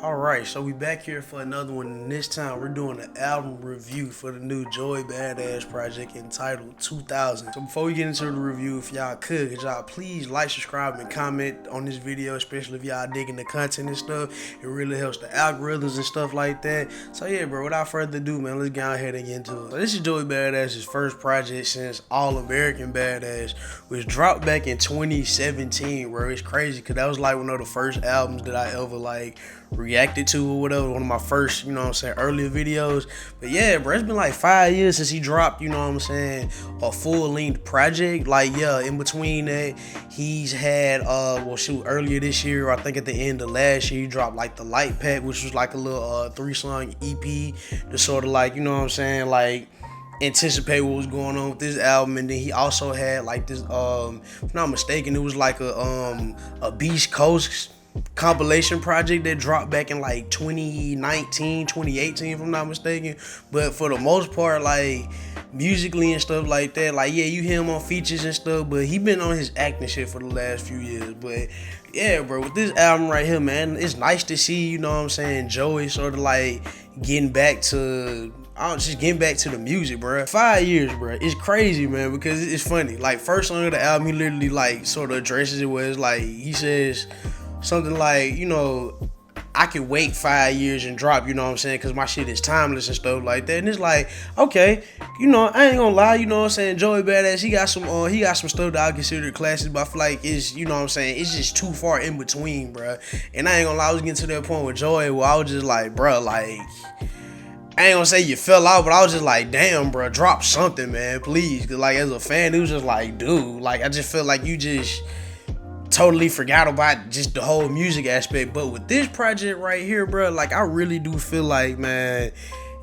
Alright, so we back here for another one, and this time we're doing an album review for the new Joey Badass project entitled 2000. So before we get into the review, if y'all could y'all please like, subscribe, and comment on this video, especially if y'all digging the content and stuff. It really helps the algorithms and stuff like that. So yeah, bro, without further ado, man, let's get ahead and get into it. So this is Joey Badass's first project since All American Badass, which dropped back in 2017, bro. It's crazy, because that was like one of the first albums that I ever reacted to or whatever, one of my first, earlier videos. But yeah, bro, it's been like 5 years since he dropped, a full-length project. In between that, he's had earlier this year, I think at the end of last year, he dropped like the Light Pack, which was like a little 3-song EP to sort of anticipate what was going on with this album. And then he also had like this, if I'm not mistaken, it was like a Beast Coast compilation project that dropped back in like 2019, 2018, if I'm not mistaken. But for the most part, musically and stuff like that, you hear him on features and stuff, but he been on his acting shit for the last few years. But yeah, bro, with this album right here, man, it's nice to see, Joey sort of getting back to the music, bro. 5 years, bro. It's crazy, man, because it's funny. First song of the album, he literally sort of addresses it where it's he says something I could wait 5 years and drop, because my shit is timeless and stuff like that. And it's okay, I ain't gonna lie, Joey Badass, he got some stuff that I consider classic, but I feel like it's, it's just too far in between, bro. And I ain't gonna lie, I was getting to that point with Joey where I was just bro, I ain't gonna say you fell out, but I was just damn, bro, drop something, man, please. Cause as a fan, it was just dude, I just feel like you just totally forgot about just the whole music aspect. But with this project right here, bro, I really do feel man,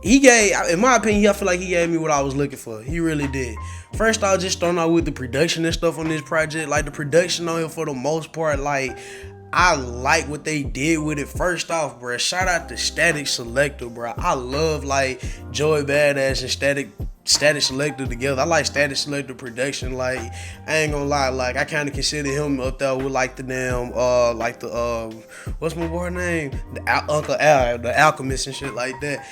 he gave, in my opinion, I feel like he gave me what I was looking for. He really did. First, I was just starting out with the production and stuff on this project. The production on here, for the most part, I like what they did with it. First off, bro, shout out to Static Selector, bro. I love Joey Badass and Static Selector together. I like Static Selector production. I ain't gonna lie, I kind of consider him up there with the damn what's my boy name, Uncle Al, the Alchemist and shit like that.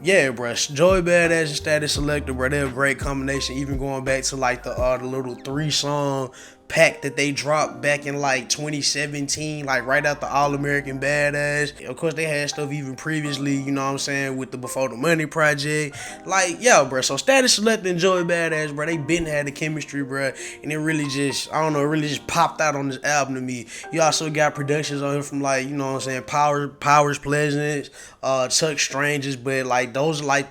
Yeah, bro, Joey Badass and Static Selector, bro, they're a great combination. Even going back to the little 3-song pack that they dropped back in 2017, right after All American Badass. Of course, they had stuff even previously, with the Before the Money project. Yeah, bro, so Static Selector and Joey Badass, bro, they been had the chemistry, bro, and it really just, I don't know, it really just popped out on this album to me. You also got productions on here from Powers Pleasant, Chuck Strangers, but those are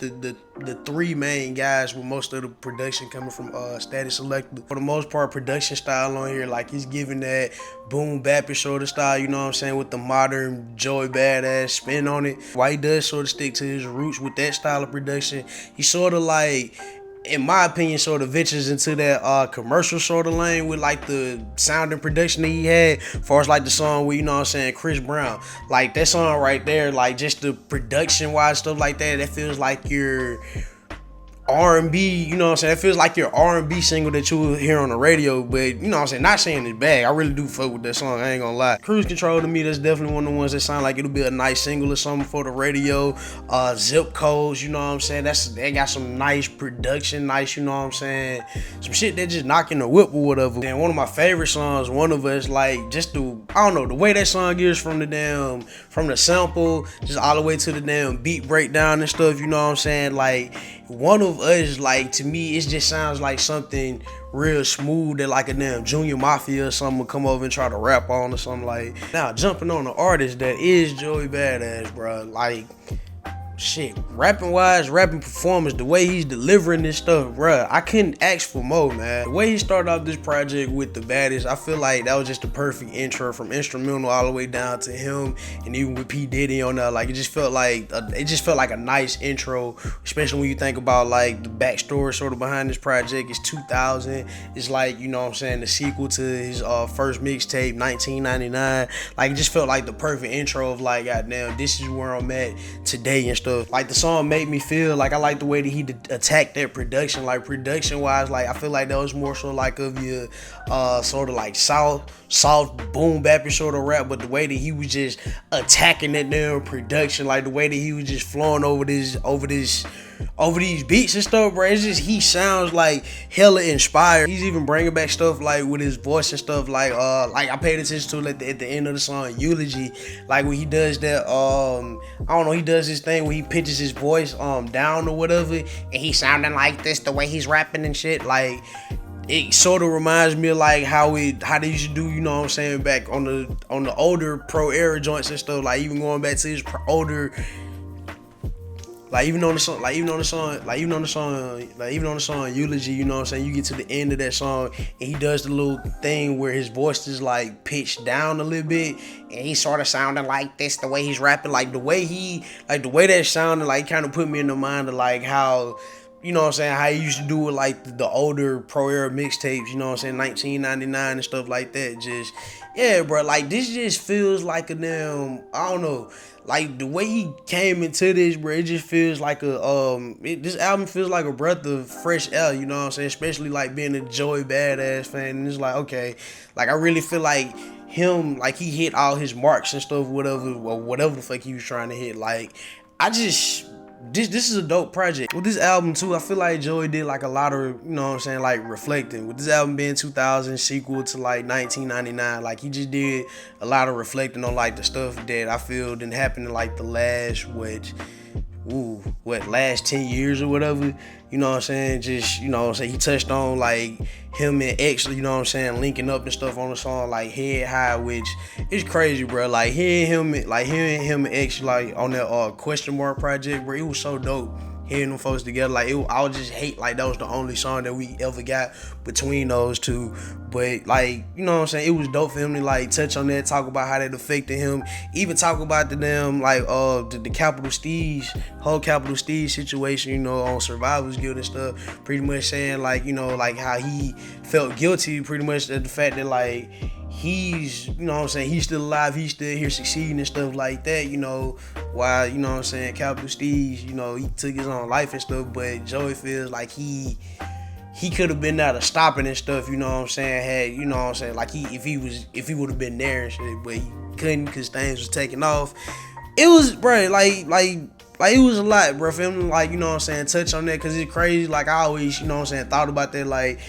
the three main guys with most of the production coming from Static Selector. For the most part, production style on here, he's giving that boom bap sort of style, with the modern Joey Badass spin on it. Why he does sort of stick to his roots with that style of production. He sort of in my opinion, sort of ventures into that commercial sort of lane with the sound and production that he had, as far as the song with, Chris Brown. That song right there, just the production wise stuff that feels like your R&B, that feels like your R&B single that you will hear on the radio. But, not saying it's bad. I really do fuck with that song, I ain't gonna lie. Cruise Control, to me, that's definitely one of the ones that sound like it'll be a nice single or something for the radio. Zip Codes, they got some nice production, nice, some shit that just knocking the whip or whatever. And one of my favorite songs, One of Us, just the, I don't know, the way that song is from the sample, just all the way to the damn beat breakdown and stuff, One of Us, to me, it just sounds like something real smooth that a damn Junior Mafia or something will come over and try to rap on or something. Now, jumping on the artist that is Joey Badass, bro, shit, rapping performance, the way he's delivering this stuff, bruh, I couldn't ask for more, man. The way he started off this project with The Baddest, I feel like that was just the perfect intro, from instrumental all the way down to him, and even with P. Diddy on there, it just felt like a nice intro, especially when you think about the backstory sort of behind this project. It's 2000, it's the sequel to his first mixtape, 1999. It just felt like the perfect intro of goddamn, this is where I'm at today and stuff. Like the song Make Me Feel, like I like the way that he attacked that production. Like production wise, like I feel like that was more so like of your sort of like soft boom bappy sort of rap, but the way that he was just attacking that damn production, like the way that he was just flowing over these beats and stuff, bro. It's just, he sounds like hella inspired. He's even bringing back stuff like with his voice and stuff, like I paid attention to it at the end of the song Eulogy, like when he does that I don't know, he does this thing where he pitches his voice down or whatever, and he sounding like this the way he's rapping and shit. Like it sort of reminds me of like how they used to do, you know what I'm saying, back on the older pro era joints and stuff. Like even going back to his older, like even on the song Eulogy, you know what I'm saying, you get to the end of that song and he does the little thing where his voice is like pitched down a little bit and he sort of sounding like this the way he's rapping. Like the way that sounded, like kind of put me in the mind of like how, you know what I'm saying, how he used to do with like the older pro era mixtapes, you know what I'm saying, 1999 and stuff like that. Just, yeah, bro, like this just feels like a damn, I don't know, like the way he came into this, bro, it just feels like this album feels like a breath of fresh air, you know what I'm saying, especially like being a Joey Badass fan. And it's like, okay, like I really feel like him, like he hit all his marks and stuff, whatever the fuck he was trying to hit. Like this is a dope project. With this album too, I feel like Joey did like a lot of, you know what I'm saying, like reflecting. With this album being 2000, sequel to like 1999, like he just did a lot of reflecting on like the stuff that I feel didn't happen in like the last last 10 years or whatever, you know what I'm saying. Just, you know what I'm saying, he touched on like him and X, you know what I'm saying, linking up and stuff on the song like Head High, which is crazy, bro. Like hearing him and X like on that Question Mark project, bro, it was so dope hearing them folks together. Like I would just hate like that was the only song that we ever got between those two. But like, you know what I'm saying, it was dope for him to like touch on that, talk about how that affected him, even talk about the damn like the Capital Steez, whole Capital Steez situation, you know, on Survivor's Guild and stuff, pretty much saying like, you know, like how he felt guilty pretty much at the fact that like he's, you know what I'm saying, he's still alive, he's still here succeeding and stuff like that, you know, while, you know what I'm saying, Capital Steez, you know, he took his own life and stuff, but Joey feels like he could have been there to stop it and stuff, you know what I'm saying, had, you know what I'm saying, like if he would have been there and shit, but he couldn't because things was taking off. It was, bro, like it was a lot, bro, for him to, like, you know what I'm saying, touch on that, because it's crazy. Like I always, you know what I'm saying, thought about that. Like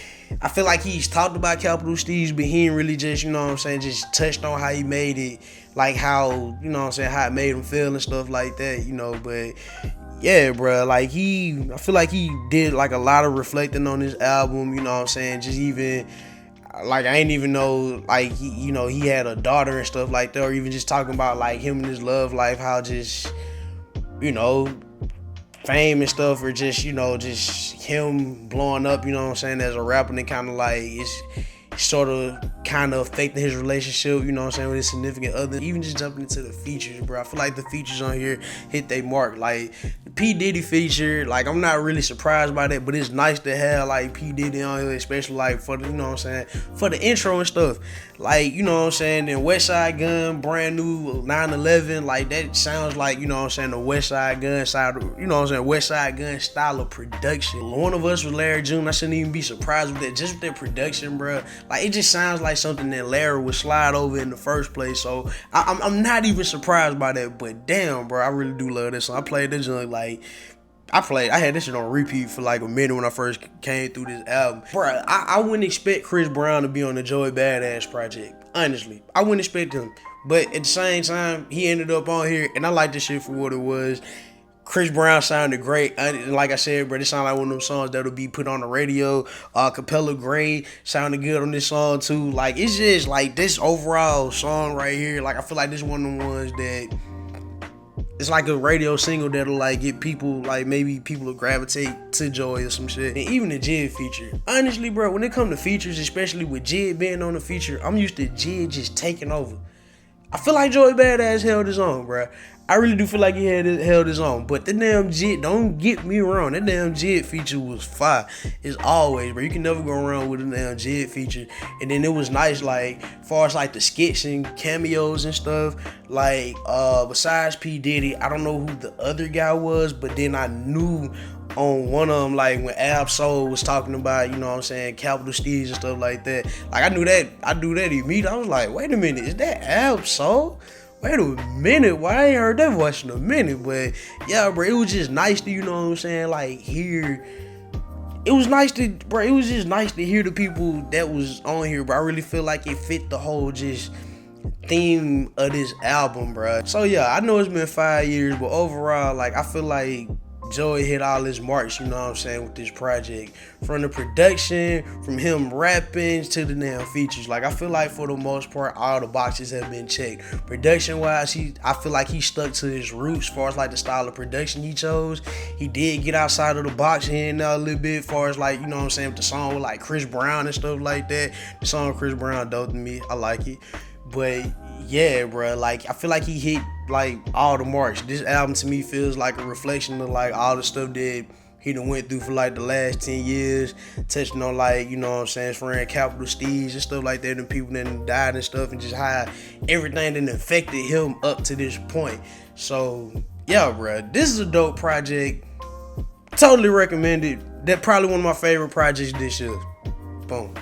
I feel like he's talked about Capital Steez, but he ain't really just, you know what I'm saying, just touched on how he made it, like how, you know what I'm saying, how it made him feel and stuff like that, you know. But yeah, bro, like I feel like he did like a lot of reflecting on this album, you know what I'm saying, just even like I ain't even know like he, you know, he had a daughter and stuff like that, or even just talking about like him and his love life, how just, you know, fame and stuff, or just, you know, just him blowing up, you know what I'm saying, as a rapper, and kind of like it's sort of kind of affecting his relationship, you know what I'm saying, with his significant other. Even just jumping into the features, bro, I feel like the features on here hit they mark. Like the P Diddy feature, like I'm not really surprised by that, but it's nice to have like P Diddy on here, especially like for the, you know what I'm saying, for the intro and stuff. Like, you know what I'm saying, then West Side Gun, brand new 911, like that sounds like, you know what I'm saying, the West Side Gun side, you know what I'm saying, West Side Gun style of production. One of Us with Larry June, I shouldn't even be surprised with that, just with that production, bro. Like it just sounds like something that Larry would slide over in the first place. So I'm not even surprised by that. But damn, bro, I really do love this song. I played this joint like I had this shit on repeat for like a minute when I first came through this album. Bro, I wouldn't expect Chris Brown to be on the Joey Badass project. Honestly, I wouldn't expect him. But at the same time, he ended up on here, and I like this shit for what it was. Chris Brown sounded great. Like I said, bro, this sounded like one of them songs that'll be put on the radio. Capella Gray sounded good on this song too. Like it's just like this overall song right here. Like I feel like this is one of them ones that it's like a radio single that'll like get people, like maybe people will gravitate to Joey or some shit. And even the Jid feature. Honestly, bro, when it comes to features, especially with Jid being on the feature, I'm used to Jid just taking over. I feel like Joey Badass held his own, bro. I really do feel like he held his own. But the damn Jit, don't get me wrong, that damn Jit feature was fire. It's always, bro. You can never go wrong with a damn Jit feature. And then it was nice, like, as far as like the skits and cameos and stuff. Like, besides P. Diddy, I don't know who the other guy was, but then I knew on one of them, like when Ab Soul was talking about, you know what I'm saying, capital steeds and stuff like that. Like I knew that immediately. I was like, wait a minute, is that Ab Soul? Wait a minute, why I ain't heard that voice in a minute? But yeah, bro, it was just nice to, you know what I'm saying, like hear. It was nice to, bro. It was just nice to hear the people that was on here, bro. I really feel like it fit the whole just theme of this album, bro. So yeah, I know it's been 5 years, but overall, like I feel like Joey hit all his marks, you know what I'm saying, with this project. From the production, from him rapping to the damn features. Like I feel like for the most part, all the boxes have been checked. Production wise, I feel like he stuck to his roots as far as like the style of production he chose. He did get outside of the box here and there a little bit as far as like, you know what I'm saying, with the song with like Chris Brown and stuff like that. The song with Chris Brown dope to me. I like it. But yeah, bro, like I feel like he hit like all the marks. This album to me feels like a reflection of like all the stuff that he done went through for like the last 10 years, touching on like, you know what I'm saying, his friend Capital Steeds and stuff like that, and people that died and stuff, and just how everything that affected him up to this point. So yeah, bro, this is a dope project. Totally recommend it. That probably one of my favorite projects this year. Boom.